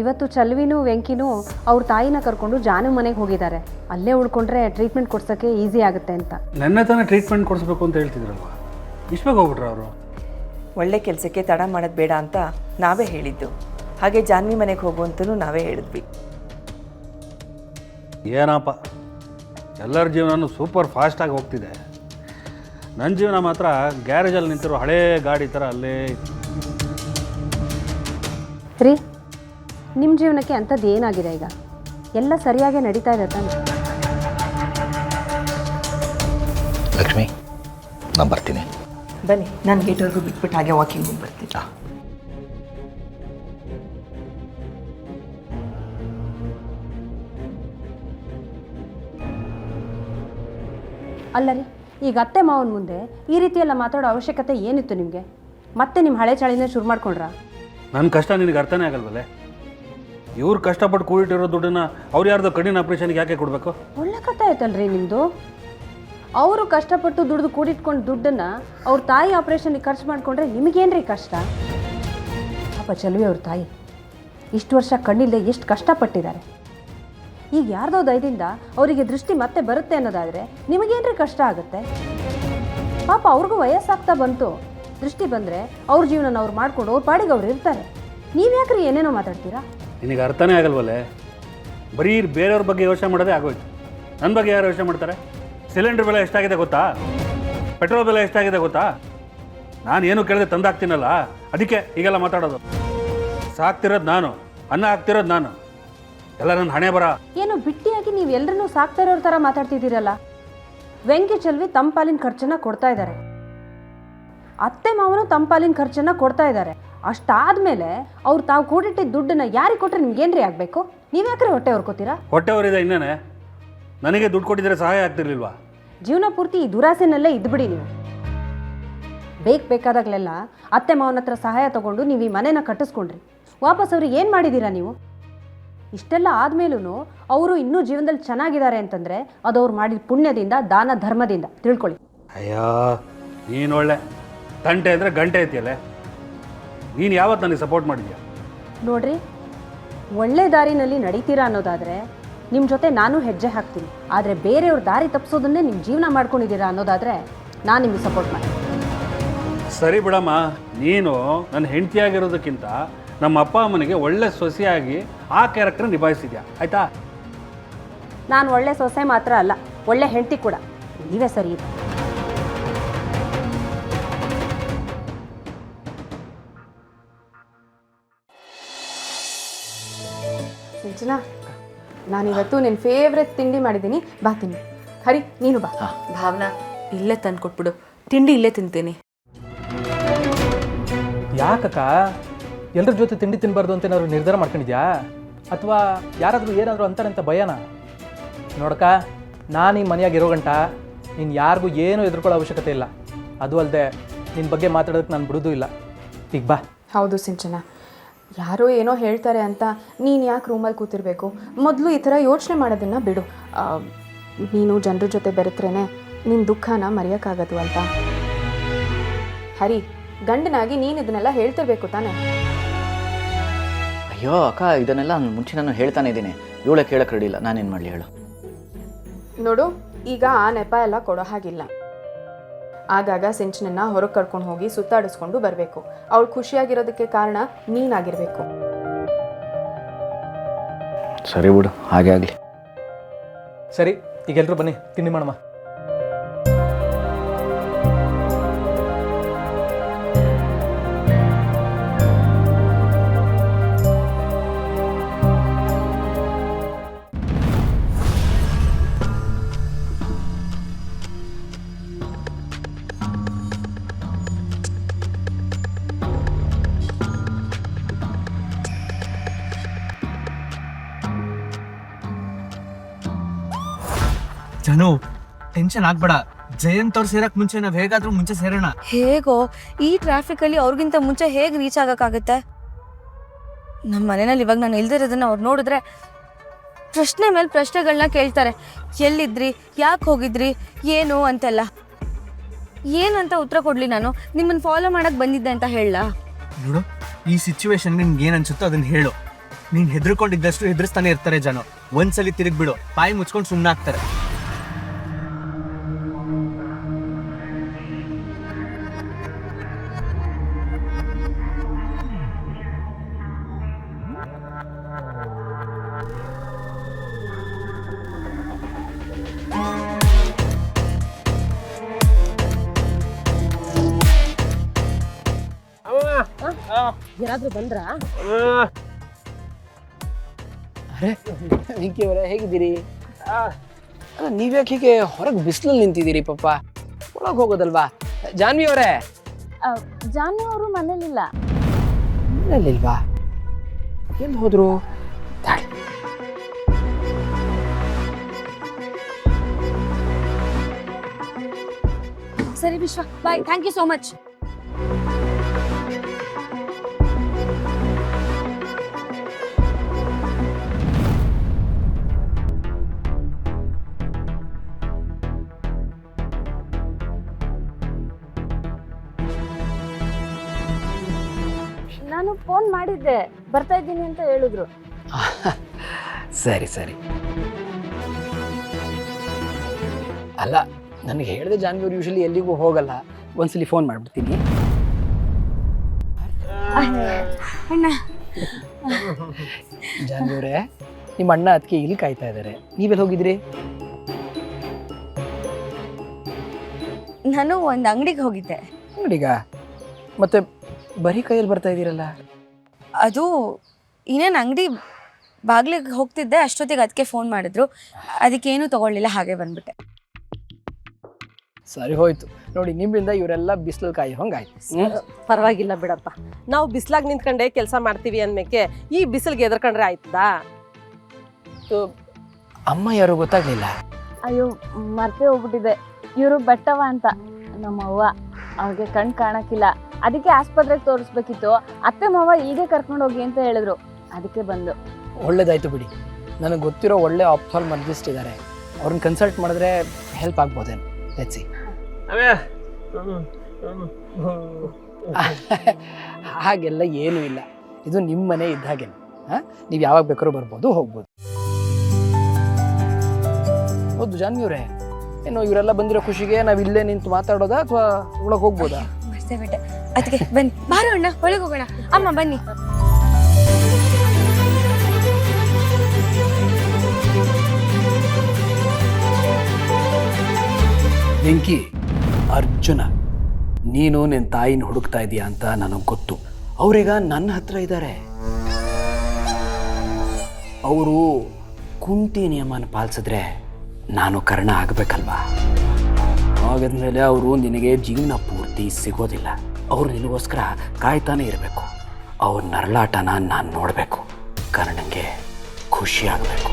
ಇವತ್ತು ಚಲ್ವಿನೂ ವೆಂಕಿನೂ ಅವ್ರ ತಾಯಿನ ಕರ್ಕೊಂಡು ಜಾನು ಮನೆಗೆ ಹೋಗಿದ್ದಾರೆ. ಅಲ್ಲೇ ಉಳ್ಕೊಂಡ್ರೆ ಟ್ರೀಟ್ಮೆಂಟ್ ಕೊಡ್ಸೋಕ್ಕೆ ಈಸಿ ಆಗುತ್ತೆ ಅಂತ. ನೆನ್ನೆ ತಾನೇ ಟ್ರೀಟ್ಮೆಂಟ್ ಕೊಡಿಸ್ಬೇಕು ಅಂತ ಹೇಳ್ತಿದ್ರಲ್ವ, ಇಷ್ಟು ಬೇಗ ಹೋಗ್ಬಿಟ್ರೆ ಅವರು? ಒಳ್ಳೆ ಕೆಲಸಕ್ಕೆ ತಡ ಮಾಡೋದು ಬೇಡ ಅಂತ ನಾವೇ ಹೇಳಿದ್ದು. ಹಾಗೆ ಜಾನ್ವಿ ಮನೆಗೆ ಹೋಗು ಅಂತಲೂ ನಾವೇ ಹೇಳಿದ್ವಿ. ಏನಪ್ಪ, ಎಲ್ಲರ ಜೀವನನೂ ಸೂಪರ್ ಫಾಸ್ಟಾಗಿ ಹೋಗ್ತಿದೆ. ನನ್ನ ಜೀವನ ಮಾತ್ರ ಗ್ಯಾರೇಜಲ್ಲಿ ನಿಂತಿರೋ ಹಳೇ ಗಾಡಿ ಥರ ಅಲ್ಲೇ. ರೀ, ನಿಮ್ಮ ಜೀವನಕ್ಕೆ ಅಂಥದ್ದು ಏನಾಗಿದೆ? ಈಗ ಎಲ್ಲ ಸರಿಯಾಗಿ ನಡೀತಾ ಇದೆ ತಾನೆ? ಲಕ್ಷ್ಮಿ, ನಾನು ಬರ್ತೀನಿ. ಬನ್ನಿ, ನಾನು ಗೇಟ್ವರೆಗೂ ಬಿಟ್ಬಿಟ್ಟು ಹಾಗೆ ವಾಕಿಂಗ್ ಹೋಗಿ ಬರ್ತೀನಿ. ಅಲ್ಲ ರೀ, ಈಗ ಅತ್ತೆ ಮಾವನ ಮುಂದೆ ಈ ರೀತಿಯೆಲ್ಲ ಮಾತಾಡೋ ಅವಶ್ಯಕತೆ ಏನಿತ್ತು ನಿಮಗೆ? ಮತ್ತೆ ನಿಮ್ಮ ಹಳೆ ಚಾಳಿನೇ ಶುರು ಮಾಡ್ಕೊಂಡ್ರಾ? ನನ್ನ ಕಷ್ಟ ನಿನಗೆ ಅರ್ಥನೇ ಆಗಲ್ವಲ್ಲೇ? ಇವ್ರು ಕಷ್ಟಪಟ್ಟು ಕೂಡಿಟ್ಟಿರೋ ದುಡ್ಡನ್ನ ಅವ್ರು ಯಾರ್ದೋ ಕಣ್ಣಿನ ಆಪ್ರೇಷನ್ಗೆ ಯಾಕೆ ಕೊಡಬೇಕು? ಒಳ್ಳೆ ಕಥೆ ಆಯ್ತಲ್ರಿ ನಿಮ್ಮದು. ಅವರು ಕಷ್ಟಪಟ್ಟು ದುಡ್ದು ಕೂಡಿಟ್ಕೊಂಡು ದುಡ್ಡನ್ನು ಅವ್ರ ತಾಯಿ ಆಪ್ರೇಷನ್ಗೆ ಖರ್ಚು ಮಾಡಿಕೊಂಡ್ರೆ ನಿಮಗೇನ್ರಿ ಕಷ್ಟ? ಪಾಪ ಚಲ್ವಿ ಅವ್ರ ತಾಯಿ ಇಷ್ಟು ವರ್ಷ ಕಣ್ಣಿಲ್ಲದೆ ಎಷ್ಟು ಕಷ್ಟಪಟ್ಟಿದ್ದಾರೆ. ಈಗ ಯಾರ್ದೋ ದಯದಿಂದ ಅವರಿಗೆ ದೃಷ್ಟಿ ಮತ್ತೆ ಬರುತ್ತೆ ಅನ್ನೋದಾದರೆ ನಿಮಗೇನ್ರಿ ಕಷ್ಟ ಆಗುತ್ತೆ? ಪಾಪ ಅವ್ರಿಗೂ ವಯಸ್ಸಾಗ್ತಾ ಬಂತು. ದೃಷ್ಟಿ ಬಂದರೆ ಅವ್ರ ಜೀವನ ಅವ್ರು ಮಾಡ್ಕೊಂಡು ಅವ್ರ ಪಾಡಿಗೆ ಅವ್ರು ಇರ್ತಾರೆ. ನೀವು ಯಾಕ್ರಿ ಏನೇನೋ ಮಾತಾಡ್ತೀರಾ? ನಿನಗೆ ಅರ್ಥನೇ ಆಗಲ್ವಲ್ಲೇ? ಬರೀ ಬೇರೆಯವ್ರ ಬಗ್ಗೆ ಯೋಚನೆ ಮಾಡೋದೇ ಆಗೋಯ್ತು. ನನ್ನ ಬಗ್ಗೆ ಯಾರು ಯೋಚನೆ ಮಾಡ್ತಾರೆ? ಸಿಲಿಂಡರ್ ಬೆಲೆ ಎಷ್ಟಾಗಿದೆ ಗೊತ್ತಾ? ಪೆಟ್ರೋಲ್ ಬೆಲೆ ಎಷ್ಟಾಗಿದೆ ಗೊತ್ತಾ? ನಾನು ಏನು ಕೇಳಿದೆ ತಂದಾಕ್ತೀನಲ್ಲ, ಅದಕ್ಕೆ ಈಗೆಲ್ಲ ಮಾತಾಡೋದು. ಸಾಕ್ತಿರೋದು ನಾನು, ಅನ್ನ ಹಾಕ್ತಿರೋದು ನಾನು, ಎಲ್ಲ ನನ್ನ ಹಣೆ ಬರ. ಏನು ಬಿಟ್ಟಿಯಾಗಿ ನೀವು ಎಲ್ಲರನ್ನೂ ಸಾಕ್ತಾ ಇರೋರ ಥರ ಮಾತಾಡ್ತಿದ್ದೀರಲ್ಲ. ವೆಂಕಿ ಚಲ್ವಿ ತಮ್ಮ ಪಾಲಿನ ಖರ್ಚನ್ನು ಕೊಡ್ತಾ ಇದ್ದಾರೆ, ಅತ್ತೆ ಮಾವನು ತಮ್ಮ ಪಾಲಿನ ಖರ್ಚನ್ನು ಕೊಡ್ತಾ ಇದ್ದಾರೆ. ಅಷ್ಟಾದ್ಮೇಲೆ ಅವ್ರು ತಾವು ಕೂಡಿಟ್ಟಿದ್ದ ದುಡ್ಡನ್ನು ಯಾರಿಗೆ ಕೊಟ್ಟರೆ ನಿಮ್ಗೇನ್ರಿ ಆಗಬೇಕು? ನೀವ್ಯಾಕ್ರಿ ಹೊಟ್ಟೆ ಹೊರ್ಕೋತೀರಾ? ಹೊಟ್ಟೆವರಿದೆ ಇನ್ನೇನೆ. ನನಗೆ ದುಡ್ಡು ಕೊಟ್ಟಿದ್ರೆ ಸಹಾಯ ಆಗ್ತಿರ್ಲಿಲ್ವಾ? ಜೀವನ ಪೂರ್ತಿ ಈ ದುರಾಸೆನಲ್ಲೇ ಇದ್ಬಿಡಿ ನೀವು. ಬೇಕಾದಾಗಲೆಲ್ಲ ಅತ್ತೆ ಮಾವನ ಹತ್ರ ಸಹಾಯ ತಗೊಂಡು ನೀವು ಈ ಮನೆನ ಕಟ್ಟಿಸ್ಕೊಂಡ್ರಿ. ವಾಪಸ್ ಅವ್ರಿಗೆ ಏನು ಮಾಡಿದ್ದೀರಾ ನೀವು? ಇಷ್ಟೆಲ್ಲ ಆದಮೇಲೂ ಅವರು ಇನ್ನೂ ಜೀವನದಲ್ಲಿ ಚೆನ್ನಾಗಿದ್ದಾರೆ ಅಂತಂದರೆ ಅದು ಅವ್ರು ಮಾಡಿದ ಪುಣ್ಯದಿಂದ, ದಾನ ಧರ್ಮದಿಂದ ತಿಳ್ಕೊಳ್ಳಿ. ಅಯ್ಯೋ, ನೀನು ಒಳ್ಳೆ ತಂಟೆ ಅಂದರೆ ಗಂಟೆ ಐತಿಯಲ್ಲೇ. ನೀನು ಯಾವತ್ತು ನನಗೆ ಸಪೋರ್ಟ್ ಮಾಡಿದ್ಯಾ? ನೋಡ್ರಿ, ಒಳ್ಳೆ ದಾರಿನಲ್ಲಿ ನಡೀತೀರಾ ಅನ್ನೋದಾದರೆ ನಿಮ್ಮ ಜೊತೆ ನಾನು ಹೆಜ್ಜೆ ಹಾಕ್ತೀನಿ. ಆದರೆ ಬೇರೆಯವ್ರ ದಾರಿ ತಪ್ಪಿಸೋದನ್ನೇ ನಿಮ್ಮ ಜೀವನ ಮಾಡ್ಕೊಂಡಿದ್ದೀರಾ ಅನ್ನೋದಾದರೆ ನಾನು ನಿಮಗೆ ಸಪೋರ್ಟ್ ಮಾಡ್ತೀನಿ. ಸರಿ ಬಿಡಮ್ಮ, ನೀನು ನನ್ನ ಹೆಂಡತಿಯಾಗಿರೋದಕ್ಕಿಂತ ನಮ್ಮ ಅಪ್ಪ ಅಮ್ಮನಿಗೆ ಒಳ್ಳೆ ಸೊಸೆಯಾಗಿ ಆ ಕ್ಯಾರೆಕ್ಟರ್ ನಿಭಾಯಿಸಿದ್ಯಾ, ಆಯಿತಾ? ನಾನು ಒಳ್ಳೆ ಸೊಸೆ ಮಾತ್ರ ಅಲ್ಲ, ಒಳ್ಳೆ ಹೆಂಡತಿ ಕೂಡ. ನೀವೇ ಸರಿ ಇದೆ. ಸಿಂಚನಾ, ನಾನಿವತ್ತು ನಿನ್ನ ಫೇವ್ರೆಟ್ ತಿಂಡಿ ಮಾಡಿದ್ದೀನಿ, ಬಾ ತಿನ್ನಿ. ಹರಿ, ನೀನು ಬಾ. ಭಾವನಾ, ಇಲ್ಲೇ ತಂದು ಕೊಟ್ಬಿಡು, ತಿಂಡಿ ಇಲ್ಲೇ ತಿಂತೀನಿ. ಯಾಕಕ್ಕ ಎಲ್ಲರ ಜೊತೆ ತಿಂಡಿ ತಿನ್ನಬಾರ್ದು ಅಂತ ಏನಾದ್ರು ನಿರ್ಧಾರ ಮಾಡ್ಕೊಂಡಿದ್ಯಾ? ಅಥವಾ ಯಾರಾದರೂ ಏನಾದರೂ ಅಂತಾರಂತ ಭಯನಾ? ನೋಡಕ್ಕ, ನಾನು ಈ ಮನೆಯಾಗಿರೋ ಗಂಟ ನೀನು ಯಾರಿಗೂ ಏನೂ ಎದುರ್ಕೊಳ್ಳೋ ಅವಶ್ಯಕತೆ ಇಲ್ಲ. ಅದು ಅಲ್ಲದೆ ನಿನ್ನ ಬಗ್ಗೆ ಮಾತಾಡೋದಕ್ಕೆ ನಾನು ಬಿಡೋದು ಇಲ್ಲ. ಈಗ ಬಾ. ಹೌದು ಸಿಂಚನಾ, ಯಾರೋ ಏನೋ ಹೇಳ್ತಾರೆ ಅಂತ ನೀನು ಯಾಕೆ ರೂಮಲ್ಲಿ ಕೂತಿರ್ಬೇಕು? ಮೊದಲು ಈ ಥರ ಯೋಚನೆ ಮಾಡೋದನ್ನು ಬಿಡು. ನೀನು ಜನರ ಜೊತೆ ಬೆರೆತ್ರೇ ನಿನ್ನ ದುಃಖನ ಮರೆಯೋಕ್ಕಾಗದು ಅಂತ. ಹರಿ, ಗಂಡನಾಗಿ ನೀನು ಇದನ್ನೆಲ್ಲ ಹೇಳ್ತಿರ್ಬೇಕು ತಾನೆ? ಅಯ್ಯೋ ಅಕ್ಕ, ಇದನ್ನೆಲ್ಲ ಮುಂಚೆ ನಾನು ಹೇಳ್ತಾನೆ ಇದ್ದೀನಿ. ಇವಳೆ ಕೇಳಕ್ಕೆ ರೆಡಿ ಇಲ್ಲ, ನಾನೇನು ಮಾಡಲಿ ಹೇಳು? ನೋಡು, ಈಗ ಆ ನೆಪ ಎಲ್ಲ ಕೊಡೋ ಹಾಗಿಲ್ಲ. ಆಗಾಗ ಸಿಂಚನನ್ನ ಹೊರಗೆ ಕರ್ಕೊಂಡು ಹೋಗಿ ಸುತ್ತಾಡಿಸ್ಕೊಂಡು ಬರಬೇಕು. ಅವಳು ಖುಷಿಯಾಗಿರೋದಕ್ಕೆ ಕಾರಣ ನೀನಾಗಿರಬೇಕು. ಸರಿ ಬಿಡು, ಹಾಗೆ ಆಗಲಿ. ಸರಿ, ಈಗ ಎಲ್ಲರೂ ಬನ್ನಿ ತಿಂಡಿ ಮಾಡಮ್ಮ. ಜನು, ಟೆನ್ಷನ್ ಆಗ್ಬೇಡ. ಜಯಂತ್ ಅವ್ರು ಸೇರಕ್ ಮುಂಚೆ ನಾವ್ ಹೇಗಾದ್ರೂ ಮುಂಚೆ ಸೇರೋಣ. ಹೇಗೋ ಈ ಟ್ರಾಫಿಕ್ ಅಲ್ಲಿ ಅವ್ರಿಗಿಂತ ಮುಂಚೆ ಹೇಗೆ ರೀಚ್ ಆಗಕ್ಕಾಗತ್ತೆ? ನಮ್ಮ ಮನೆಯಲ್ಲಿ ಇವಾಗ ನಾನು ಇಲ್ದಿರೋದನ್ನ ಅವ್ರು ನೋಡಿದ್ರೆ ಪ್ರಶ್ನೆ ಮೇಲೆ ಪ್ರಶ್ನೆಗಳನ್ನ ಕೇಳ್ತಾರೆ. ಎಲ್ಲಿದ್ರಿ, ಯಾಕೆ ಹೋಗಿದ್ರಿ, ಏನು ಅಂತೆಲ್ಲ. ಏನಂತ ಉತ್ತರ ಕೊಡ್ಲಿ ನಾನು? ನಿಮ್ಮನ್ನ ಫಾಲೋ ಮಾಡಕ್ ಬಂದಿದ್ದೆ ಅಂತ ಹೇಳಲಾ? ನೋಡು, ಈ ಸಿಚುವೇಶನ್ ನಿನ್ಗೆ ಏನ್ ಅನ್ಸುತ್ತೋ ಅದನ್ನ ಹೇಳು. ನೀನ್ ಹೆದರ್ಕೊಂಡಿದ್ದಷ್ಟು ಹೆದರ್ಸ್ತಾನೆ ಇರ್ತಾರೆ ಜನ. ಒಂದ್ಸಲಿ ತಿರುಗ್ಬಿಡು, ಬಾಯಿ ಮುಚ್ಕೊಂಡು ಸುಮ್ಮನೆ ಆಗ್ತಾರೆ. ಯಾರಾದ್ರೂ ಬಂದ್ರಾ? ಅರೆ ವಿಂಕಿ ಅವರೇ, ಹೇಗಿದ್ದೀರಿ? ಅಲ್ಲ, ನೀವ್ಯಾಕೆ ಹೀಗೆ ಹೊರಗೆ ಬಿಸಿಲಲ್ಲಿ ನಿಂತಿದ್ದೀರಿ ಪಾಪ? ಒಳಗೆ ಹೋಗೋದಲ್ವಾ? ಜಾನ್ವಿ ಅವರೇ. ಜಾನು ಅವರು ಮನೇಲಿಲ್ಲ. ಮನೇಲಿಲ್ವಾ? ಎಲ್ಲಿ ಹೋದ್ರು? ತಾಳಿ. ಸರಿ Vishwa, bye. Thank you so much. ನಾನು ಫೋನ್ ಮಾಡಿದ್ದೆ, ಬರ್ತಾ ಇದ್ದೀನಿ ಅಂತ ಹೇಳಿದ್ರು. ಸರಿ ಸರಿ. ಅಲ್ಲ, ನನಗೆ ಹೇಳಿದೆ ಜಾನ್ವಿ ಅವ್ರು ಯೂಶಲಿ ಎಲ್ಲಿಗೂ ಹೋಗಲ್ಲ. ಒಂದ್ಸಲಿ ಫೋನ್ ಮಾಡಿಬಿಡ್ತೀನಿ. ಅಣ್ಣ, ಜಾನ್ವಿ ಅವರೇ, ನಿಮ್ಮ ಅಣ್ಣ ಅದಕ್ಕೆ ಇಲ್ಲಿ ಕಾಯ್ತಾ ಇದ್ದಾರೆ. ನೀವೆಲ್ಲಿ ಹೋಗಿದ್ರಿ? ನಾನು ಒಂದು ಅಂಗಡಿಗೆ ಹೋಗಿದ್ದೆ. ಅಂಗಡಿಗ? ಮತ್ತೆ ಬರೀ ಕೈಯಲ್ಲಿ ಬರ್ತಾ ಇದ್ದೀರಲ್ಲ? ಅದು ಇನ್ನೇನು ಅಂಗಡಿ ಬಾಗ್ಲಿಗೆ ಹೋಗ್ತಿದ್ದೆ, ಅಷ್ಟೊತ್ತಿಗೆ ಅದಕ್ಕೆ ಫೋನ್ ಮಾಡಿದ್ರು. ಅದಕ್ಕೇನು ತಗೊಳ್ಳಿಲ್ಲ, ಹಾಗೆ ಬಂದ್ಬಿಟ್ಟೆ. ಸರಿ ಹೋಯ್ತು ನೋಡಿ, ನಿಮ್ಮಿಂದ ಇವರೆಲ್ಲ ಬಿಸಿಲು ಕಾಯಿ ಹಂಗಾಯ್ತು. ಪರವಾಗಿಲ್ಲ ಬಿಡಪ್ಪ, ನಾವು ಬಿಸಿಲಾಗ ನಿಂತ್ಕೊಂಡೆ ಕೆಲಸ ಮಾಡ್ತೀವಿ ಅಂದ್ಮೇಕೆ ಈ ಬಿಸಿಲಿಗೆ ಎದ್ರಕೊಂಡ್ರೆ ಆಯ್ತದಾ? ಅಮ್ಮ ಯಾರು ಗೊತ್ತಾಗ್ಲಿಲ್ಲ? ಅಯ್ಯೋ, ಮರ್ತೇ ಹೋಗ್ಬಿಟ್ಟಿದೆ. ಇವರು ಬೆಟ್ಟವ ಅಂತ ನಮ್ಮ ಅವ್ವ. ಅವ್ರಿಗೆ ಕಣ್ ಕಾಣಕ್ಕಿಲ್ಲ, ಅದಕ್ಕೆ ಆಸ್ಪತ್ರೆಗೆ ತೋರಿಸ್ಬೇಕಿತ್ತು. ಅತ್ತೆ ಮಾವ ಹೀಗೆ ಕರ್ಕೊಂಡು ಹೋಗಿ ಅಂತ ಹೇಳಿದ್ರು, ಅದಕ್ಕೆ ಬಂದು. ಒಳ್ಳೇದಾಯ್ತು ಬಿಡಿ. ನನಗೆ ಗೊತ್ತಿರೋ ಒಳ್ಳೆ ಆಪ್ಥಾಲ್ಮಾಲಜಿಸ್ಟ್ ಇದ್ದಾರೆ, ಅವ್ರನ್ನ ಕನ್ಸಲ್ಟ್ ಮಾಡಿದ್ರೆ ಹೆಲ್ಪ್ ಆಗ್ಬೋದೇನು. Let's see. ಹಾಗೆಲ್ಲ ಏನೂ ಇಲ್ಲ, ಇದು ನಿಮ್ಮ ಮನೆ ಇದ್ದ ಹಾಗೇನು. ಹಾಂ, ನೀವು ಯಾವಾಗ ಬೇಕಾದ್ರೂ ಬರ್ಬೋದು, ಹೋಗ್ಬೋದು. ಹೌದು ಜಾನ್ವಿ ಅವರೇ, ಏನೋ ಇವರೆಲ್ಲ ಬಂದಿರೋ ಖುಷಿಗೆ ನಾವು ಇಲ್ಲೇ ನಿಂತು ಮಾತಾಡೋದಾ ಅಥವಾ ಒಳಗೆ ಹೋಗ್ಬೋದಾ? ಮರ್ತೇ ಬಿಟ್ಟೆ. ಅದಕ್ಕೆ ಬನ್ನಿ, ಬಾರೋ ಅಣ್ಣ, ಒಳಗೆ ಹೋಗೋಣ. ಅಮ್ಮ ಬನ್ನಿ. ವೆಂಕಿ, ಅರ್ಜುನ, ನೀನು ನಿನ್ನ ತಾಯಿನ ಹುಡುಕ್ತಾ ಇದೀಯಾ ಅಂತ ನನಗೆ ಗೊತ್ತು. ಅವರೀಗ ನನ್ನ ಹತ್ರ ಇದ್ದಾರೆ. ಅವರು ಕುಂತಿ ನಿಯಮನ ಪಾಲಿಸಿದ್ರೆ ನಾನು ಕರ್ಣ ಆಗಬೇಕಲ್ವಾ? ಹಾಗಾದ್ಮೇಲೆ ಅವರು ನಿನಗೆ ಜೀವನ ಪೂರ್ತಿ ಸಿಗೋದಿಲ್ಲ. ಅವರು ನಿನಗೋಸ್ಕರ ಕಾಯ್ತಾನೆ ಇರಬೇಕು. ಅವ್ರ ನರಳಾಟನ ನಾನು ನೋಡಬೇಕು. ಕರ್ಣಂಗೆ ಖುಷಿ ಆಗಬೇಕು.